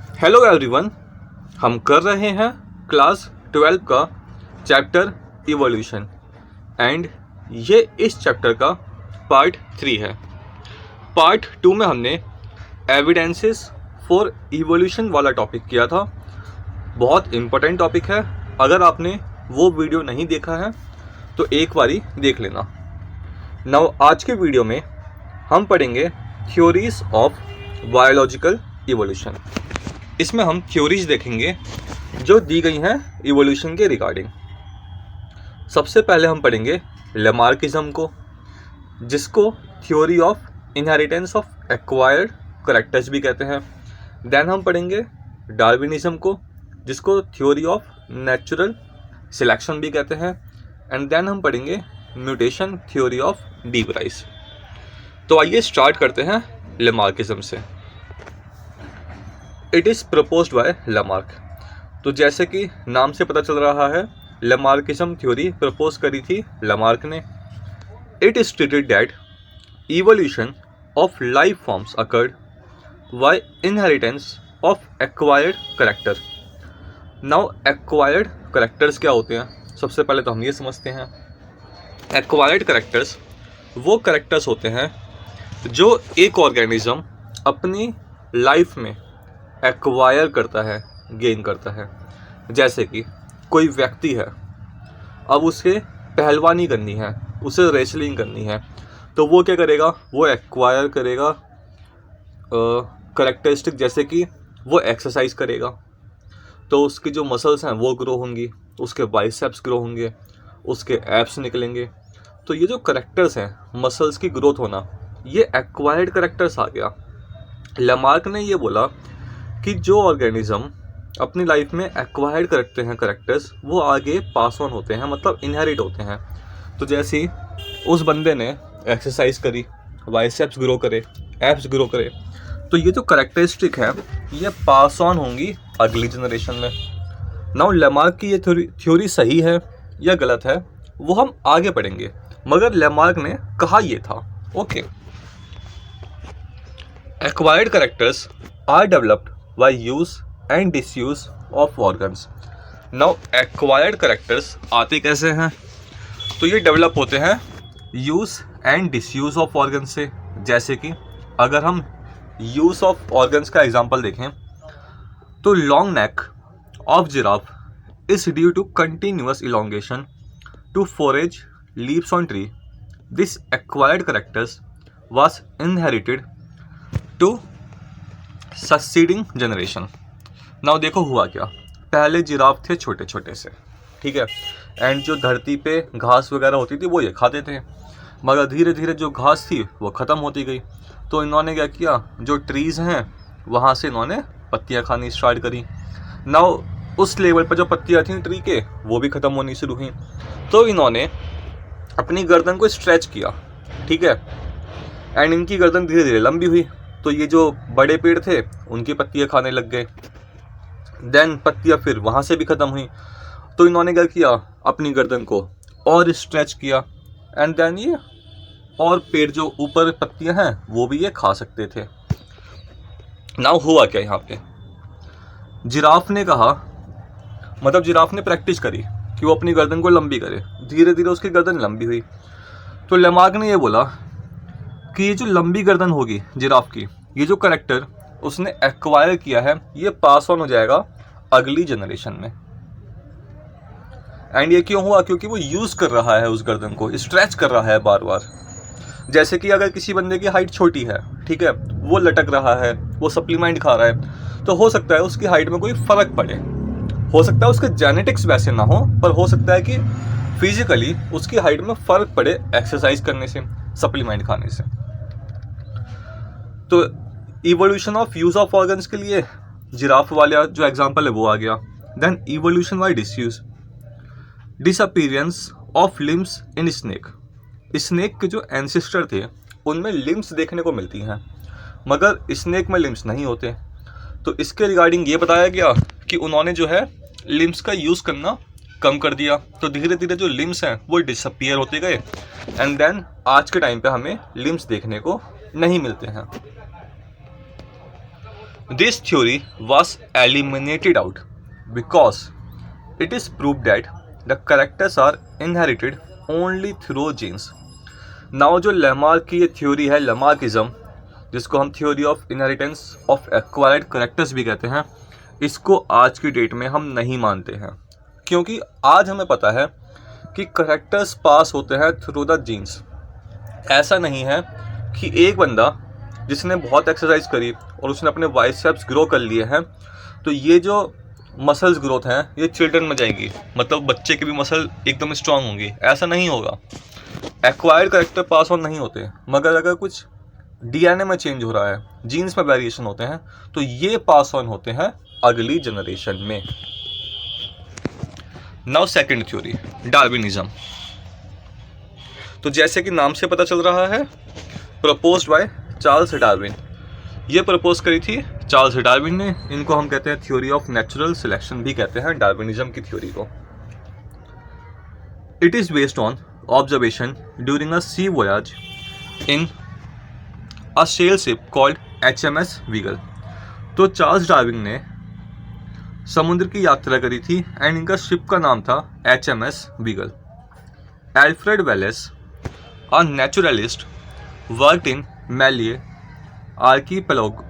Hello everyone. हम कर रहे हैं क्लास 12 का चैप्टर इवोल्यूशन एंड ये इस चैप्टर का पार्ट 3 है। पार्ट 2 में हमने एविडेंसेस फॉर इवोल्यूशन वाला टॉपिक किया था। बहुत इम्पोर्टेंट टॉपिक है। अगर आपने वो वीडियो नहीं देखा है तो एक बारी देख लेना। नाउ आज के वीडियो में हम पढ़ेंगे थ्योरीज ऑफ बायोलॉजिकल इवोल्यूशन। इसमें हम थ्योरीज देखेंगे जो दी गई हैं इवोल्यूशन के रिगार्डिंग। सबसे पहले हम पढ़ेंगे लैमार्किज्म को, जिसको theory of inheritance of acquired characters भी कहते हैं। देन हम पढ़ेंगे डार्विनिज्म को, जिसको थ्योरी ऑफ नेचुरल सिलेक्शन भी कहते हैं। एंड देन हम पढ़ेंगे mutation theory of de Bryce. तो आइए स्टार्ट करते हैं लैमार्किज्म से। It is proposed by Lamarck. तो जैसे कि नाम से पता चल रहा है, लैमार्किज्म थ्योरी प्रपोज करी थी लैमार्क ने। It is stated that evolution of life forms occurred by inheritance of acquired character. Now acquired characters क्या होते हैं, सबसे पहले तो हम ये समझते हैं। एक्वायर्ड करैक्टर्स वो करैक्टर्स होते हैं जो एक ऑर्गेनिज्म अपनी लाइफ में एक्वायर करता है, गेन करता है। जैसे कि कोई व्यक्ति है, अब उसे पहलवानी करनी है, उसे रेसलिंग करनी है, तो वो क्या करेगा, वो एक्वायर करेगा करैक्टरिस्टिक, जैसे कि वो एक्सरसाइज करेगा तो उसकी जो मसल्स हैं वो ग्रो होंगी, उसके बाइसेप्स ग्रो होंगे, उसके एब्स निकलेंगे। तो ये जो करैक्टर्स हैं, मसल्स की ग्रोथ होना, ये एक्वायर्ड करैक्टर्स आ गया। लैमार्क ने ये बोला कि जो ऑर्गेनिज्म अपनी लाइफ में एक्वायर्ड करते हैं करैक्टर्स, वो आगे पास ऑन होते हैं, मतलब इनहेरिट होते हैं। तो जैसे ही उस बंदे ने एक्सरसाइज करी, बाइसेप्स ग्रो करे, एब्स ग्रो करे, तो ये जो करैक्टरिस्टिक है ये पास ऑन होंगी अगली जनरेशन में। नाउ लैमार्क की ये थ्योरी सही है या गलत है वो हम आगे पढ़ेंगे, मगर लैमार्क ने कहा ये था। Okay, acquired characters are developed by use and disuse of organs. Now acquired characters आते कैसे हैं, तो ये डेवलप होते हैं use and disuse of organ से। जैसे कि अगर हम यूज़ ऑफ ऑर्गन्स का एग्जांपल देखें तो long neck of giraffe is due to continuous elongation to forage leaves on tree. This acquired characters was inherited to succeeding generation. Now देखो हुआ क्या, पहले जिराफ थे छोटे छोटे से, ठीक है, एंड जो धरती पे घास वगैरह होती थी वो ये खाते थे, मगर धीरे धीरे जो घास थी वो ख़त्म होती गई। तो इन्होंने क्या किया, जो ट्रीज़ हैं वहाँ से इन्होंने पत्तियाँ खानी स्टार्ट करी। नाउ उस लेवल पर जो पत्तियाँ थी ट्री के वो भी ख़त्म होनी शुरू हुई। तो इन्होंने अपनी गर्दन को स्ट्रेच किया, ठीक है, एंड इनकी गर्दन धीरे धीरे लंबी हुई। तो ये जो बड़े पेड़ थे उनकी पत्तियाँ खाने लग गए। देन पत्तियाँ फिर वहाँ से भी ख़त्म हुई, तो इन्होंने क्या किया, अपनी गर्दन को और स्ट्रेच किया, एंड देन ये और पेड़ जो ऊपर पत्तियाँ हैं वो भी ये खा सकते थे। नाउ हुआ क्या, यहाँ पे जिराफ ने कहा, मतलब जिराफ ने प्रैक्टिस करी कि वो अपनी गर्दन को लंबी करे, धीरे धीरे उसकी गर्दन लंबी हुई। तो लैमार्क ने ये बोला कि ये जो लंबी गर्दन होगी जिराफ की, ये जो करैक्टर उसने एक्वायर किया है ये पास ऑन हो जाएगा अगली जनरेशन में। एंड ये क्यों हुआ, क्योंकि वो यूज़ कर रहा है उस गर्दन को, स्ट्रेच कर रहा है बार बार। जैसे कि अगर किसी बंदे की हाइट छोटी है, ठीक है, वो लटक रहा है, वो सप्लीमेंट खा रहा है, तो हो सकता है उसकी हाइट में कोई फ़र्क पड़े। हो सकता है उसके जेनेटिक्स वैसे ना हो, पर हो सकता है कि फिजिकली उसकी हाइट में फ़र्क पड़े एक्सरसाइज करने से, सप्लीमेंट खाने से। तो evolution of use of organs के लिए जिराफ वाला जो एग्जांपल है वो आ गया। Then evolution by disuse, disappearance of limbs in snake. Snake के जो एंसेस्टर थे उनमें लिम्स देखने को मिलती हैं, मगर स्नेक में लिम्स नहीं होते। तो इसके रिगार्डिंग ये बताया गया कि उन्होंने जो है लिम्स का यूज़ करना कम कर दिया, तो धीरे धीरे जो लिम्स हैं वो डिसअपीयर होते गए, एंड देन आज के टाइम पे हमें लिम्स देखने को नहीं मिलते हैं। This theory was eliminated out because it is proved that the characters are inherited only through genes. Now जो लैमार्क की ये थ्योरी है, लैमार्किज्म, जिसको हम theory of inheritance of acquired characters भी कहते हैं, इसको आज की डेट में हम नहीं मानते हैं, क्योंकि आज हमें पता है कि करेक्टर्स पास होते हैं थ्रू द जीन्स। ऐसा नहीं है कि एक बंदा जिसने बहुत एक्सरसाइज करी और उसने अपने बाइसेप्स ग्रो कर लिए हैं, तो ये जो मसल्स ग्रोथ हैं ये चिल्ड्रन में जाएंगी, मतलब बच्चे के भी मसल एकदम स्ट्रांग होंगी। ऐसा नहीं होगा। एक्वायर्ड करेक्टर पास ऑन नहीं होते, मगर अगर कुछ डीएनए में चेंज हो रहा है, जीन्स में वेरिएशन होते हैं, तो ये पास ऑन होते हैं अगली जनरेशन में। Now second theory, Darwinism. तो जैसे कि नाम से पता चल रहा है, प्रपोज्ड बाय चार्ल्स डार्विन। ये प्रपोज करी थी चार्ल्स डार्विन ने। इनको हम कहते हैं थ्योरी ऑफ नेचुरल सिलेक्शन भी कहते हैं, डार्विनिज्म की थ्योरी को। It is based on observation during a sea voyage in a sail ship called HMS Beagle. तो चार्ल्स डार्विन ने समुद्र की यात्रा करी थी एंड इनका शिप का नाम था HMS Beagle. Alfred Wallace, a naturalist, worked in Malay archipelago,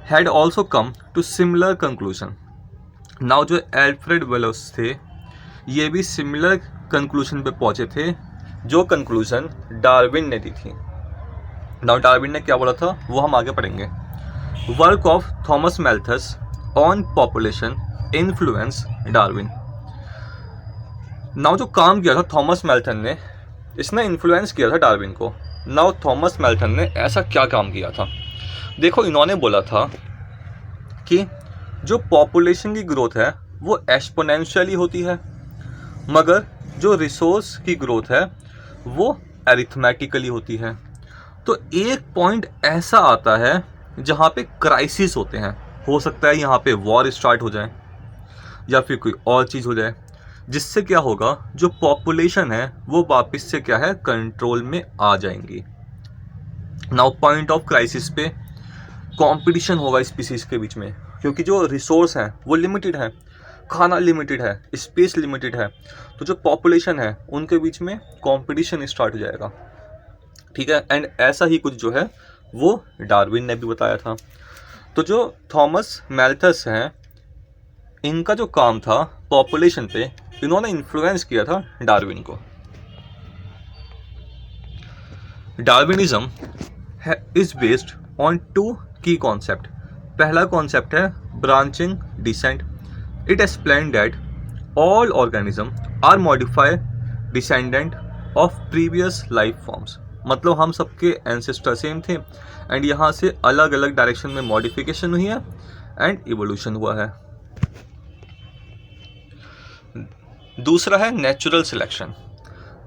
had also come to similar conclusion. Now जो एल्फ्रेड वेलेस थे, ये भी सिमिलर कंक्लूजन पे पहुंचे थे जो कंक्लूजन डार्विन ने दी थी। नाउ डार्विन ने क्या बोला था वो हम आगे पढ़ेंगे। Work of Thomas Malthus on population influence Darwin. Now जो काम किया था थॉमस मैल्थन ने, इसने इन्फ्लुएंस किया था डार्विन को। नाउ थॉमस मैल्थन ने ऐसा क्या काम किया था? देखो, इन्होंने बोला था कि जो पॉपुलेशन की ग्रोथ है वो एक्सपोनेंशियली होती है, मगर जो रिसोर्स की ग्रोथ है वो अरिथमेटिकली होती है। तो एक पॉइंट ऐसा आता है जहाँ पे क्राइसिस होते हैं। हो सकता है यहाँ पे वॉर स्टार्ट हो जाए या फिर कोई और चीज़ हो जाए, जिससे क्या होगा, जो पॉपुलेशन है वो वापस से क्या है, कंट्रोल में आ जाएंगी। नाउ पॉइंट ऑफ क्राइसिस पे कंपटीशन होगा स्पीसीज के बीच में, क्योंकि जो रिसोर्स हैं वो लिमिटेड है, खाना लिमिटेड है, स्पेस लिमिटेड है। तो जो पॉपुलेशन है उनके बीच में कंपटीशन स्टार्ट हो जाएगा। ठीक है, एंड ऐसा ही कुछ जो है वो डार्विन ने भी बताया था। तो जो थॉमस मैल्थस हैं, इनका जो काम था पॉपुलेशन पे, इन्होंने इन्फ्लुएंस किया था डार्विन को। डार्विनिज्म इज बेस्ड ऑन 2 की कॉन्सेप्ट। पहला कॉन्सेप्ट है branching descent. It explain that all organism are modified descendant of previous life forms. मतलब हम सबके एंसेस्टर सेम थे एंड यहाँ से अलग अलग डायरेक्शन में मॉडिफिकेशन हुई है एंड इवोल्यूशन हुआ है। दूसरा है natural selection.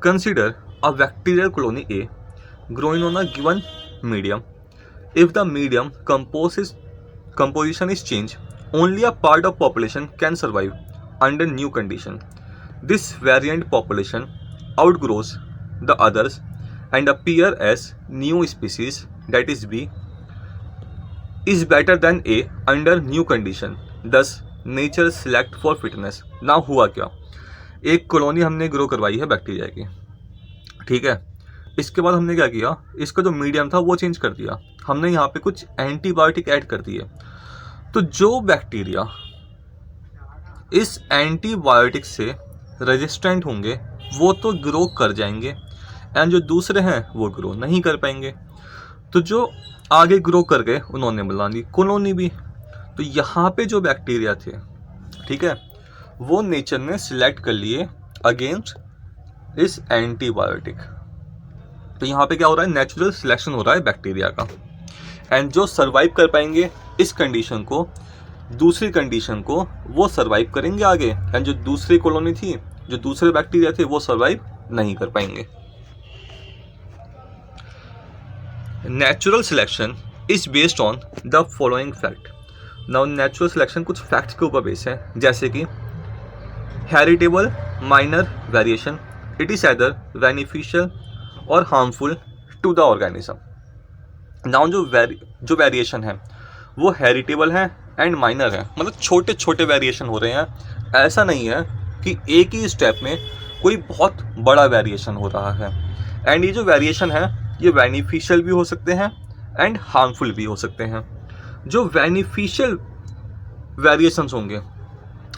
Consider a bacterial colony a growing on a given medium. If the medium composition is changed, only a part of population can survive under new condition. This variant population outgrows the others and appear as new species, that is B, is better than A under new condition. Thus, nature select for fitness. Now हुआ क्या? एक colony हमने grow करवाई है bacteria की, ठीक है। इसके बाद हमने क्या किया, इसका जो मीडियम था वो चेंज कर दिया। हमने यहाँ पे कुछ एंटीबायोटिक ऐड कर दिए। तो जो बैक्टीरिया इस एंटीबायोटिक से रेजिस्टेंट होंगे वो तो ग्रो कर जाएंगे एंड जो दूसरे हैं वो ग्रो नहीं कर पाएंगे। तो जो आगे ग्रो कर गए उन्होंने बना दी कॉलोनी भी। तो यहाँ पे जो बैक्टीरिया थे, ठीक है, वो नेचर ने सिलेक्ट कर लिए अगेंस्ट इस एंटीबायोटिक। तो यहाँ पे क्या हो रहा है, नेचुरल सिलेक्शन हो रहा है बैक्टीरिया का। एंड जो सरवाइव कर पाएंगे इस कंडीशन को, दूसरी कंडीशन को, वो सरवाइव करेंगे आगे। एंड जो दूसरी कॉलोनी थी, जो दूसरे बैक्टीरिया थे, वो सरवाइव नहीं कर पाएंगे। Natural selection is based on the following fact. Now natural selection कुछ फैक्ट्स के ऊपर बेस है, जैसे कि heritable minor variation, it is either beneficial और harmful to the organism. Now जो वेरिएशन है वो हेरिटेबल हैं एंड माइनर हैं, मतलब छोटे छोटे वेरिएशन हो रहे हैं। ऐसा नहीं है कि एक ही स्टेप में कोई बहुत बड़ा वेरिएशन हो रहा है। एंड ये जो वेरिएशन है ये बेनिफिशियल भी हो सकते हैं एंड हार्मफुल भी हो सकते हैं। जो बेनिफिशियल वेरिएशंस होंगे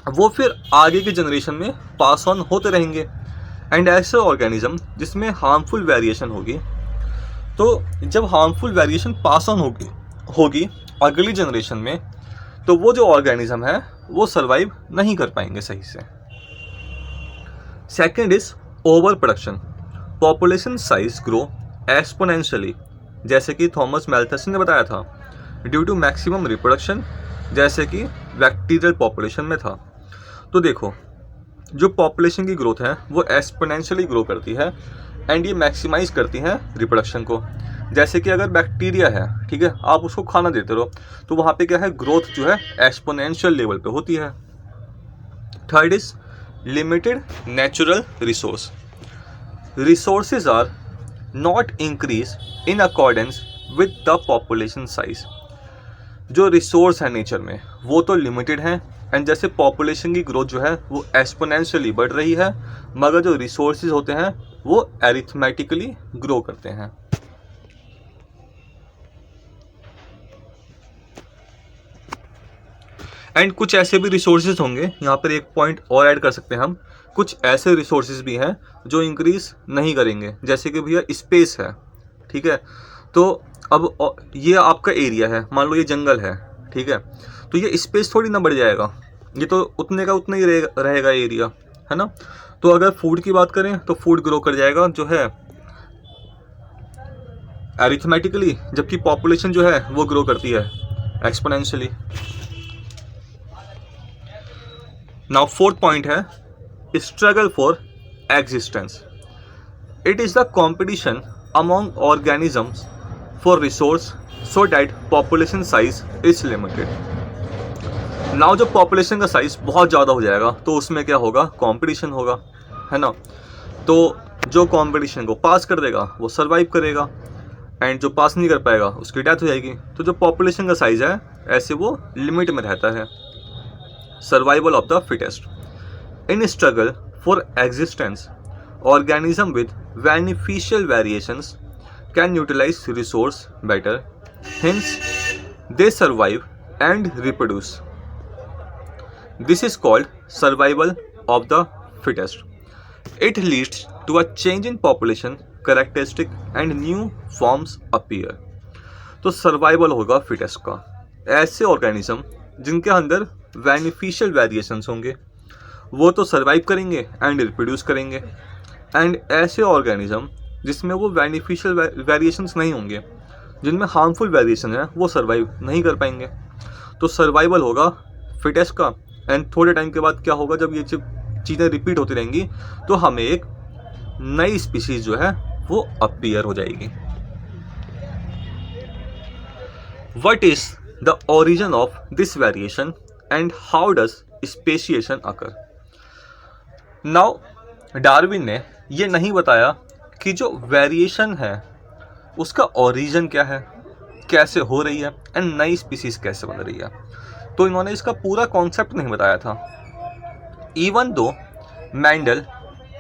वो फिर आगे के जनरेशन में पास ऑन होते रहेंगे। एंड ऐसे ऑर्गेनिज्म जिसमें हार्मफुल वेरिएशन होगी, तो जब हार्मफुल वेरिएशन पास ऑन होगी अगली जनरेशन में, तो वो जो ऑर्गेनिज्म है वो सरवाइव नहीं कर पाएंगे सही से। Second is over production. Population size grow exponentially, जैसे कि थॉमस मैल्थस ने बताया था, ड्यू टू मैक्सिमम रिप्रोडक्शन, जैसे कि बैक्टीरियल पॉपुलेशन में था। तो देखो, जो पॉपुलेशन की ग्रोथ है वो एक्सपोनेंशियली ग्रो करती है एंड ये मैक्सिमाइज करती है रिप्रोडक्शन को। जैसे कि अगर बैक्टीरिया है, ठीक है, आप उसको खाना देते रहो तो वहाँ पे क्या है, ग्रोथ जो है एक्सपोनेंशियल लेवल पे होती है। Third is limited natural resource. Resources are not increase in accordance with the population size. जो रिसोर्स है नेचर में वो तो लिमिटेड है एंड जैसे पॉपुलेशन की ग्रोथ जो है वो एक्सपोनेंशियली बढ़ रही है, मगर जो रिसोर्सेज होते हैं वो अरिथमेटिकली ग्रो करते हैं। एंड कुछ ऐसे भी रिसोर्सेज होंगे, यहाँ पर एक पॉइंट और ऐड कर सकते हैं हम, कुछ ऐसे रिसोर्सेज भी हैं जो इंक्रीज नहीं करेंगे, जैसे कि भैया स्पेस है, ठीक है। तो अब ये आपका एरिया है, मान लो ये जंगल है, ठीक है, तो ये स्पेस थोड़ी ना बढ़ जाएगा, ये तो उतने का उतना ही रहेगा एरिया, है ना। तो अगर फूड की बात करें तो फूड ग्रो कर जाएगा जो है अरिथमेटिकली, जबकि पॉपुलेशन जो है वो ग्रो करती है एक्सपोनेंशियली। नाउ फोर्थ पॉइंट है struggle for existence. It is the competition among organisms for resource so that population size is limited. Now जब पॉपुलेशन का साइज बहुत ज़्यादा हो जाएगा तो उसमें क्या होगा, कंपटीशन होगा, है ना। तो जो कंपटीशन को पास कर देगा वो सरवाइव करेगा एंड जो पास नहीं कर पाएगा उसकी डेथ हो जाएगी। तो जो पॉपुलेशन का साइज है ऐसे वो लिमिट में रहता है। Survival of the fittest. In struggle for existence organism with beneficial variations can utilize resource better, hence they survive and reproduce. This is called survival of the fittest. It leads to a change in population characteristic and new forms appear. तो survival होगा fittest का। ऐसे organism जिनके अंदर beneficial variations होंगे वो तो survive करेंगे एंड रिप्रोड्यूस करेंगे, एंड ऐसे ऑर्गेनिज्म जिसमें वो बेनिफिशियल वेरिएशंस नहीं होंगे, जिनमें हार्मफुल वेरिएशन है, वो सर्वाइव नहीं कर पाएंगे। तो सर्वाइवल होगा फिटेस्ट का। एंड थोड़े टाइम के बाद क्या होगा, जब ये चीज़ें रिपीट होती रहेंगी तो हमें एक नई स्पीशीज जो है वो अपीयर हो जाएगी। What is the origin of this variation and how does speciation occur. Now Darwin ने ये नहीं बताया कि जो वेरिएशन है उसका ओरिजिन क्या है, कैसे हो रही है एंड नई स्पीसीज कैसे बन रही है। तो इन्होंने इसका पूरा कॉन्सेप्ट नहीं बताया था। Even though Mendel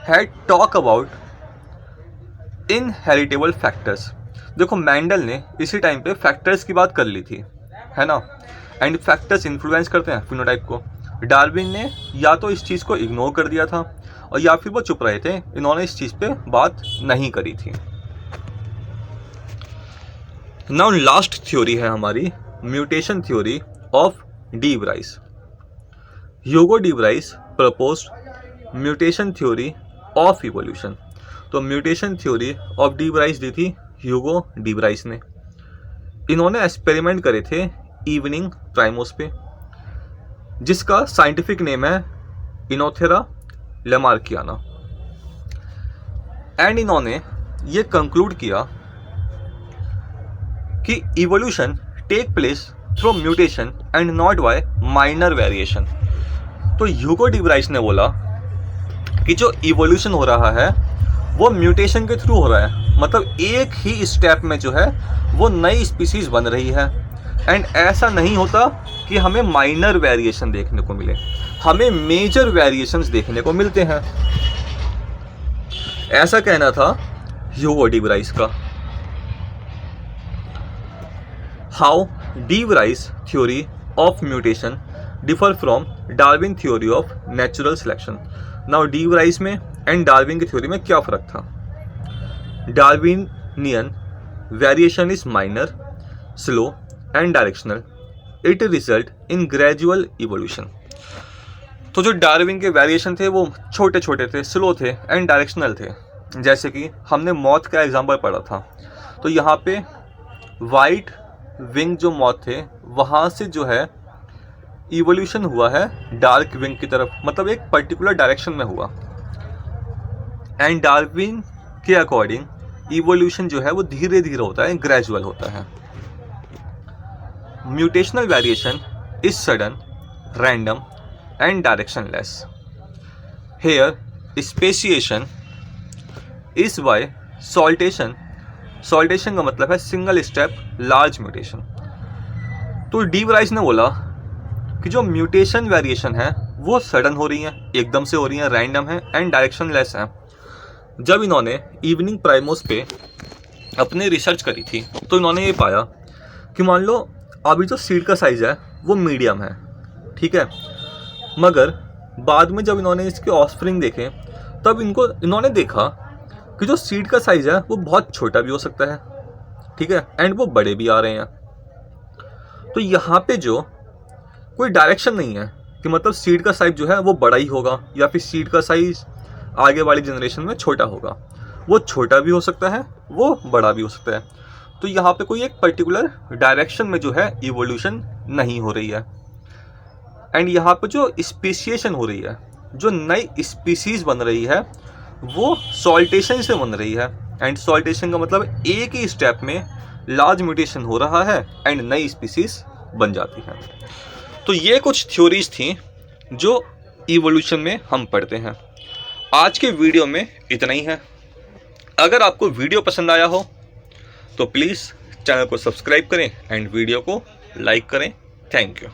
had talk about inheritable factors. देखो मैंडल ने इसी टाइम पे फैक्टर्स की बात कर ली थी, है ना, एंड फैक्टर्स इन्फ्लुएंस करते हैं फिनोटाइप को। डार्विन ने या तो इस चीज़ को इग्नोर कर दिया था और या फिर वो चुप रहे थे, इन्होंने इस चीज़ पे बात नहीं करी थी। नाउ लास्ट थ्योरी है हमारी mutation theory of de Vries. Hugo de Vries proposed mutation theory of evolution. तो mutation theory of de Vries दी थी ह्यूगो डी ब्राइस ने। इन्होंने एक्सपेरिमेंट करे थे इवनिंग प्राइमोस पे, जिसका साइंटिफिक नेम है इनोथेरा लेमार्कियाना। एंड इन्होंने ये कंक्लूड किया कि evolution take place through mutation and not by minor variation. तो ह्यूगो डी ब्राइस ने बोला कि जो इवोल्यूशन हो रहा है वो म्यूटेशन के थ्रू हो रहा है, मतलब एक ही स्टेप में जो है वो नई स्पीसीज बन रही है एंड ऐसा नहीं होता कि हमें माइनर वेरिएशन देखने को मिले, हमें मेजर वेरिएशंस देखने को मिलते हैं। ऐसा कहना था ह्यूगो डी वराइस का। How de Vries theory of mutation differ from Darwin theory of natural selection. Now de Vries में एंड डार्विन की थ्योरी में क्या फर्क था? Darwinian variation is minor, slow and directional, it result in gradual evolution. तो जो Darwin के variation थे वो छोटे छोटे थे, स्लो थे एंड डायरेक्शनल थे। जैसे कि हमने मॉथ का एग्जांपल पढ़ा था, तो यहाँ पे वाइट विंग जो मॉथ थे वहाँ से जो है इवोल्यूशन हुआ है डार्क विंग की तरफ, मतलब एक पर्टिकुलर डायरेक्शन में हुआ। एंड डार्विन के अकॉर्डिंग इवोल्यूशन जो है वो धीरे धीरे होता है, ग्रेजुअल होता है। Mutational variation is sudden, random and directionless. Here speciation is by saltation. Saltation का मतलब है सिंगल स्टेप लार्ज म्यूटेशन। तो डी वराइस ने बोला कि जो म्यूटेशन वेरिएशन है वो सडन हो रही है, एकदम से हो रही है, रैंडम है एंड डायरेक्शनलेस है। जब इन्होंने इवनिंग प्राइमोस पे अपनी रिसर्च करी थी तो इन्होंने ये पाया कि मान लो अभी जो सीड का साइज है वो मीडियम है, ठीक है, मगर बाद में जब इन्होंने इसके ऑफस्प्रिंग देखे तब इन्होंने देखा कि जो सीड का साइज है वो बहुत छोटा भी हो सकता है, ठीक है, एंड वो बड़े भी आ रहे हैं। तो यहाँ पे जो कोई डायरेक्शन नहीं है कि मतलब सीड का साइज जो है वो बड़ा ही होगा या फिर सीड का साइज आगे वाली जनरेशन में छोटा होगा। वो छोटा भी हो सकता है, वो बड़ा भी हो सकता है। तो यहाँ पे कोई एक पर्टिकुलर डायरेक्शन में जो है इवोल्यूशन नहीं हो रही है। एंड यहाँ पे जो स्पेसिएशन हो रही है, जो नई स्पीसीज बन रही है वो सॉल्टेशन से बन रही है। एंड सॉल्टेशन का मतलब एक ही स्टेप में लार्ज म्यूटेशन हो रहा है एंड नई स्पीसीज बन जाती है। तो ये कुछ थ्योरीज थी जो इवोल्यूशन में हम पढ़ते हैं। आज के वीडियो में इतना ही है। अगर आपको वीडियो पसंद आया हो तो प्लीज़ चैनल को सब्सक्राइब करें एंड वीडियो को लाइक करें। Thank you.